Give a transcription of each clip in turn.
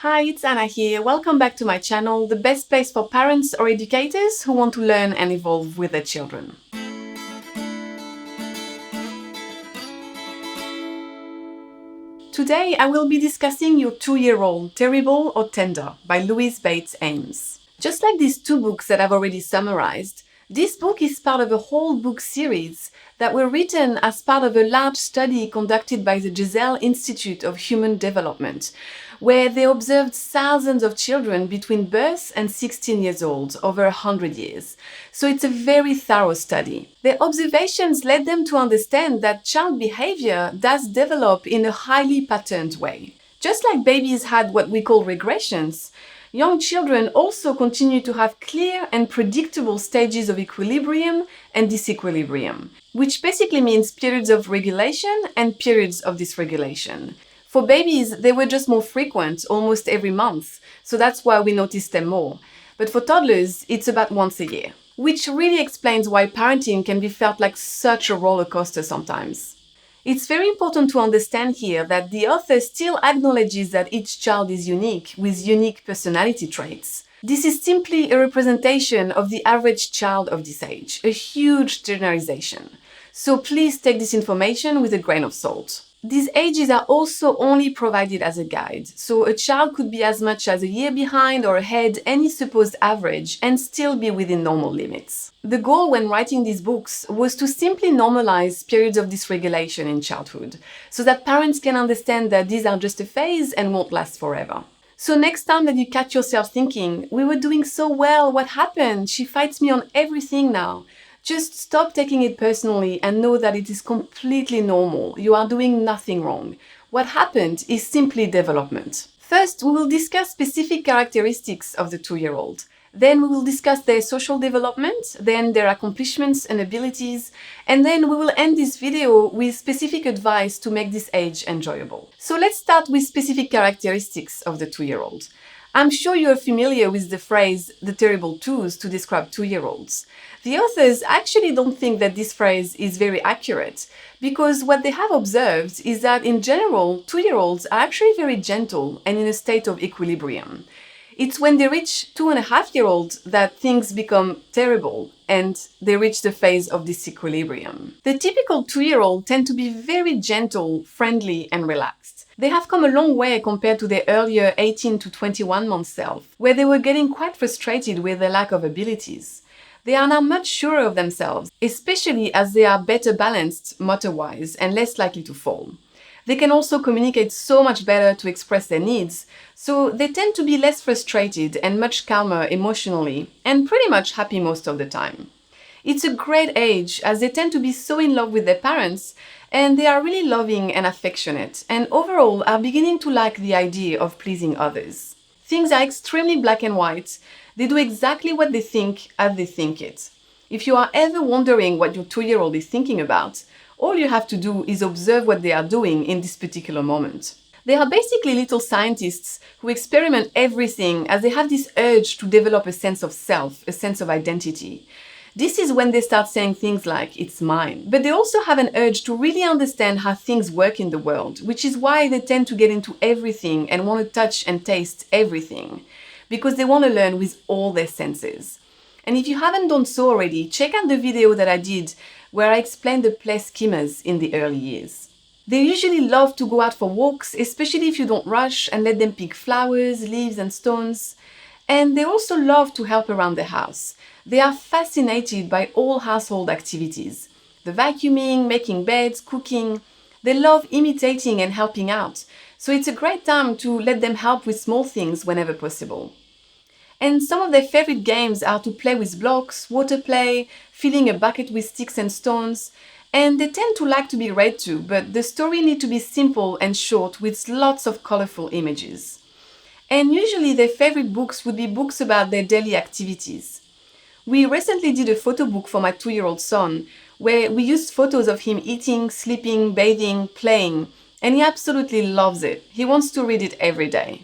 Hi, it's Anna here. Welcome back to my channel, the best place for parents or educators who want to learn and evolve with their children. Today I will be discussing Your 2-Year-Old, Terrible or Tender by Louise Bates Ames. Just like these two books that I've already summarized, this book is part of a whole book series that were written as part of a large study conducted by the Giselle Institute of Human Development, where they observed thousands of children between birth and 16 years old over 100 years. So it's a very thorough study. Their observations led them to understand that child behavior does develop in a highly patterned way. Just like babies had what we call regressions, young children also continue to have clear and predictable stages of equilibrium and disequilibrium, which basically means periods of regulation and periods of dysregulation. For babies, they were just more frequent, almost every month, so that's why we noticed them more. But for toddlers, it's about once a year, which really explains why parenting can be felt like such a roller coaster sometimes. It's very important to understand here that the author still acknowledges that each child is unique, with unique personality traits. This is simply a representation of the average child of this age, a huge generalization. So please take this information with a grain of salt. These ages are also only provided as a guide, so a child could be as much as a year behind or ahead any supposed average and still be within normal limits. The goal when writing these books was to simply normalize periods of dysregulation in childhood, so that parents can understand that these are just a phase and won't last forever. So next time that you catch yourself thinking, "We were doing so well, what happened? She fights me on everything now." Just stop taking it personally and know that it is completely normal. You are doing nothing wrong. What happened is simply development. First, we will discuss specific characteristics of the 2-year-old. Then we will discuss their social development, then their accomplishments and abilities, and then we will end this video with specific advice to make this age enjoyable. So let's start with specific characteristics of the 2-year-old. I'm sure you are familiar with the phrase "the terrible twos" to describe 2-year-olds. The authors actually don't think that this phrase is very accurate, because what they have observed is that in general, 2-year-olds are actually very gentle and in a state of equilibrium. It's when they reach 2.5-year-old that things become terrible and they reach the phase of disequilibrium. The typical 2-year-old tend to be very gentle, friendly, and relaxed. They have come a long way compared to their earlier 18 to 21-month self, where they were getting quite frustrated with their lack of abilities. They are now much surer of themselves, especially as they are better balanced motor-wise and less likely to fall. They can also communicate so much better to express their needs, so they tend to be less frustrated and much calmer emotionally, and pretty much happy most of the time. It's a great age as they tend to be so in love with their parents, and they are really loving and affectionate, and overall are beginning to like the idea of pleasing others. Things are extremely black and white. They do exactly what they think as they think it. If you are ever wondering what your 2-year-old is thinking about, all you have to do is observe what they are doing in this particular moment. They are basically little scientists who experiment everything as they have this urge to develop a sense of self, a sense of identity. This is when they start saying things like, "it's mine." But they also have an urge to really understand how things work in the world, which is why they tend to get into everything and want to touch and taste everything, because they want to learn with all their senses. And if you haven't done so already, check out the video that I did where I explained the play schemas in the early years. They usually love to go out for walks, especially if you don't rush and let them pick flowers, leaves, and stones. And they also love to help around the house. They are fascinated by all household activities. The vacuuming, making beds, cooking. They love imitating and helping out. So it's a great time to let them help with small things whenever possible. And some of their favorite games are to play with blocks, water play, filling a bucket with sticks and stones. And they tend to like to be read to, but the story needs to be simple and short with lots of colorful images. And usually their favorite books would be books about their daily activities. We recently did a photo book for my 2-year-old son, where we used photos of him eating, sleeping, bathing, playing, and he absolutely loves it. He wants to read it every day.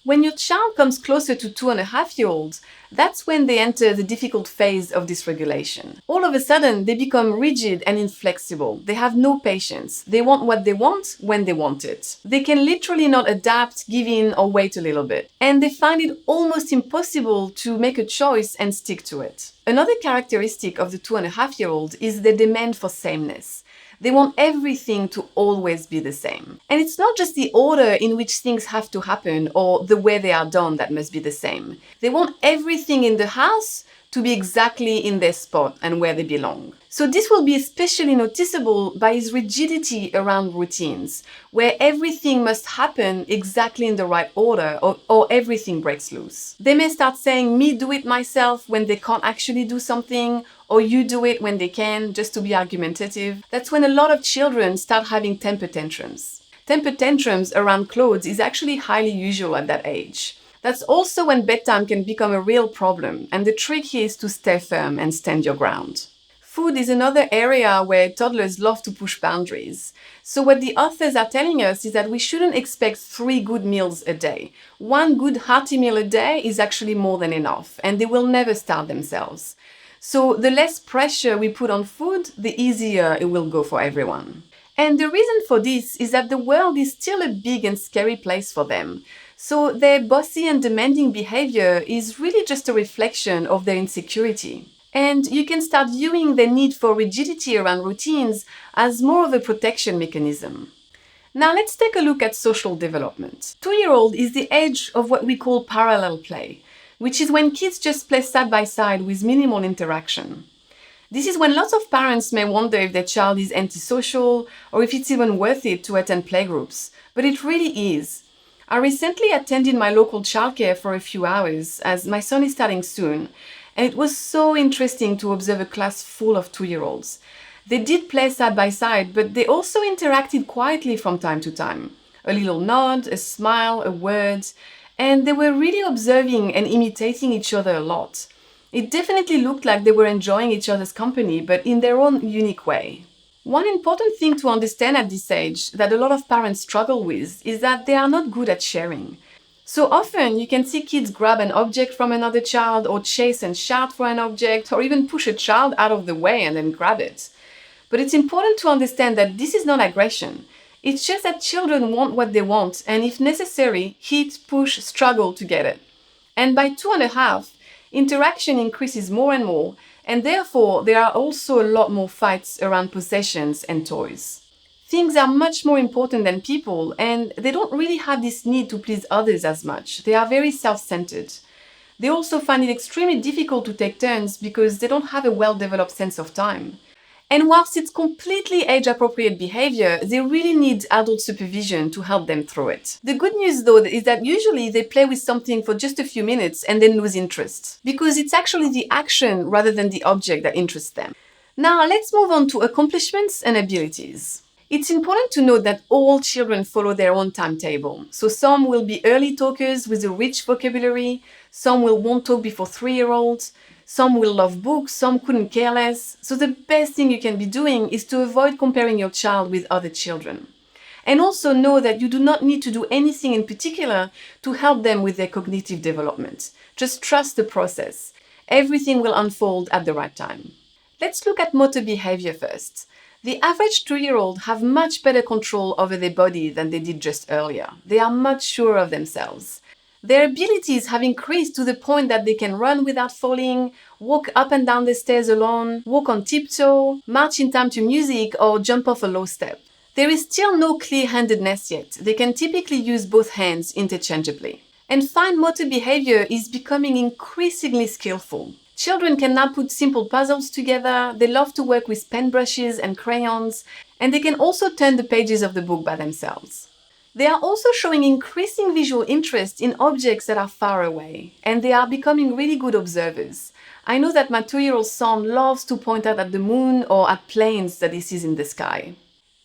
When your child comes closer to 2.5-year-olds, that's when they enter the difficult phase of dysregulation. All of a sudden, they become rigid and inflexible. They have no patience. They want what they want when they want it. They can literally not adapt, give in, or wait a little bit. And they find it almost impossible to make a choice and stick to it. Another characteristic of the 2.5-year-old is the demand for sameness. They want everything to always be the same. And it's not just the order in which things have to happen or the way they are done that must be the same. They want everything in the house to be exactly in their spot and where they belong. So this will be especially noticeable by his rigidity around routines, where everything must happen exactly in the right order or everything breaks loose. They may start saying, "Me do it myself," when they can't actually do something, or "You do it" when they can, just to be argumentative. That's when a lot of children start having temper tantrums. Temper tantrums around clothes is actually highly usual at that age. That's also when bedtime can become a real problem, and the trick here is to stay firm and stand your ground. Food is another area where toddlers love to push boundaries. So what the authors are telling us is that we shouldn't expect 3 good meals a day. 1 good hearty meal a day is actually more than enough, and they will never starve themselves. So the less pressure we put on food, the easier it will go for everyone. And the reason for this is that the world is still a big and scary place for them. So their bossy and demanding behavior is really just a reflection of their insecurity. And you can start viewing their need for rigidity around routines as more of a protection mechanism. Now let's take a look at social development. 2-year-old is the age of what we call parallel play, which is when kids just play side by side with minimal interaction. This is when lots of parents may wonder if their child is antisocial or if it's even worth it to attend playgroups, but it really is. I recently attended my local childcare for a few hours as my son is starting soon, and it was so interesting to observe a class full of 2-year-olds. They did play side by side, but they also interacted quietly from time to time. A little nod, a smile, a word, and they were really observing and imitating each other a lot. It definitely looked like they were enjoying each other's company, but in their own unique way. One important thing to understand at this age that a lot of parents struggle with is that they are not good at sharing. So often you can see kids grab an object from another child or chase and shout for an object or even push a child out of the way and then grab it. But it's important to understand that this is not aggression. It's just that children want what they want and if necessary, hit, push, struggle to get it. And by 2.5, interaction increases more and more, and therefore there are also a lot more fights around possessions and toys. Things are much more important than people, and they don't really have this need to please others as much. They are very self-centered. They also find it extremely difficult to take turns because they don't have a well-developed sense of time. And whilst it's completely age-appropriate behavior, they really need adult supervision to help them through it. The good news though is that usually they play with something for just a few minutes and then lose interest, because it's actually the action rather than the object that interests them. Now let's move on to accomplishments and abilities. It's important to note that all children follow their own timetable. So some will be early talkers with a rich vocabulary, some won't talk before 3-year-olds, some will love books, some couldn't care less. So the best thing you can be doing is to avoid comparing your child with other children. And also know that you do not need to do anything in particular to help them with their cognitive development. Just trust the process. Everything will unfold at the right time. Let's look at motor behavior first. The average 2-year-old have much better control over their body than they did just earlier. They are much surer of themselves. Their abilities have increased to the point that they can run without falling, walk up and down the stairs alone, walk on tiptoe, march in time to music, or jump off a low step. There is still no clear-handedness yet. They can typically use both hands interchangeably. And fine motor behavior is becoming increasingly skillful. Children can now put simple puzzles together, they love to work with pen brushes and crayons, and they can also turn the pages of the book by themselves. They are also showing increasing visual interest in objects that are far away, and they are becoming really good observers. I know that my 2-year-old son loves to point out at the moon or at planes that he sees in the sky.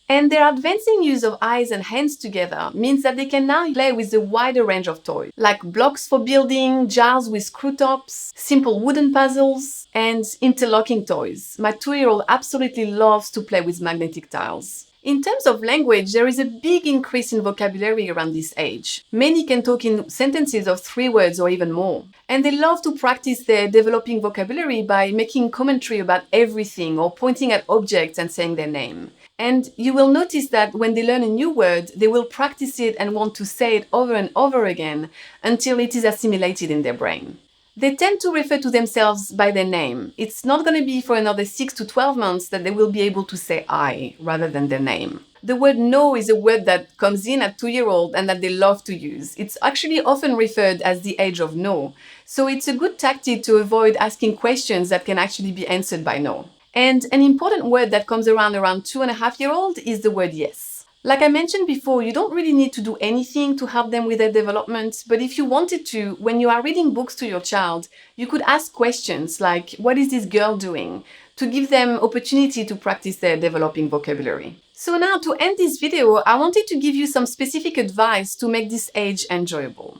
And their advancing use of eyes and hands together means that they can now play with a wider range of toys, like blocks for building, jars with screw tops, simple wooden puzzles, and interlocking toys. My 2-year-old absolutely loves to play with magnetic tiles. In terms of language, there is a big increase in vocabulary around this age. Many can talk in sentences of 3 words or even more. And they love to practice their developing vocabulary by making commentary about everything or pointing at objects and saying their name. And you will notice that when they learn a new word, they will practice it and want to say it over and over again until it is assimilated in their brain. They tend to refer to themselves by their name. It's not going to be for another 6 to 12 months that they will be able to say I rather than their name. The word no is a word that comes in at 2-year-old and that they love to use. It's actually often referred as the age of no. So it's a good tactic to avoid asking questions that can actually be answered by no. And an important word that comes around 2.5-year-old is the word yes. Like I mentioned before, you don't really need to do anything to help them with their development, but if you wanted to, when you are reading books to your child, you could ask questions like, what is this girl doing? To give them opportunity to practice their developing vocabulary. So now to end this video, I wanted to give you some specific advice to make this age enjoyable.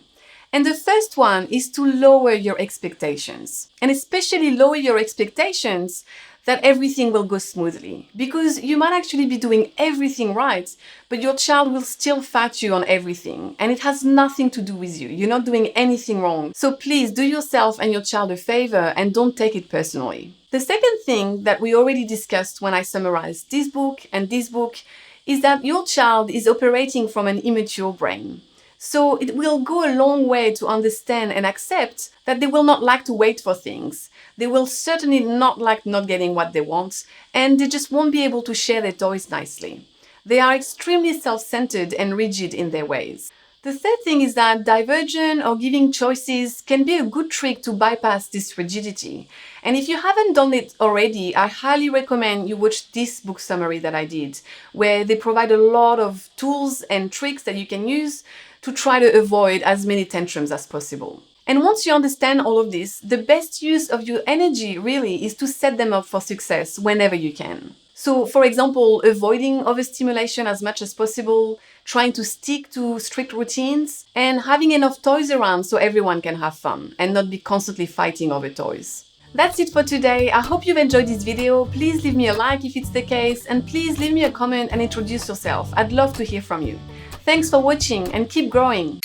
And the first one is to lower your expectations, and especially lower your expectations that everything will go smoothly. Because you might actually be doing everything right, but your child will still fight you on everything. And it has nothing to do with you. You're not doing anything wrong. So please do yourself and your child a favor and don't take it personally. The second thing that we already discussed when I summarized this book and this book is that your child is operating from an immature brain. So it will go a long way to understand and accept that they will not like to wait for things. They will certainly not like not getting what they want, and they just won't be able to share their toys nicely. They are extremely self-centered and rigid in their ways. The third thing is that diversion or giving choices can be a good trick to bypass this rigidity. And if you haven't done it already, I highly recommend you watch this book summary that I did, where they provide a lot of tools and tricks that you can use to try to avoid as many tantrums as possible. And once you understand all of this, the best use of your energy really is to set them up for success whenever you can. So, for example, avoiding overstimulation as much as possible, trying to stick to strict routines, and having enough toys around so everyone can have fun and not be constantly fighting over toys. That's it for today. I hope you've enjoyed this video. Please leave me a like if it's the case, and please leave me a comment and introduce yourself. I'd love to hear from you. Thanks for watching and keep growing!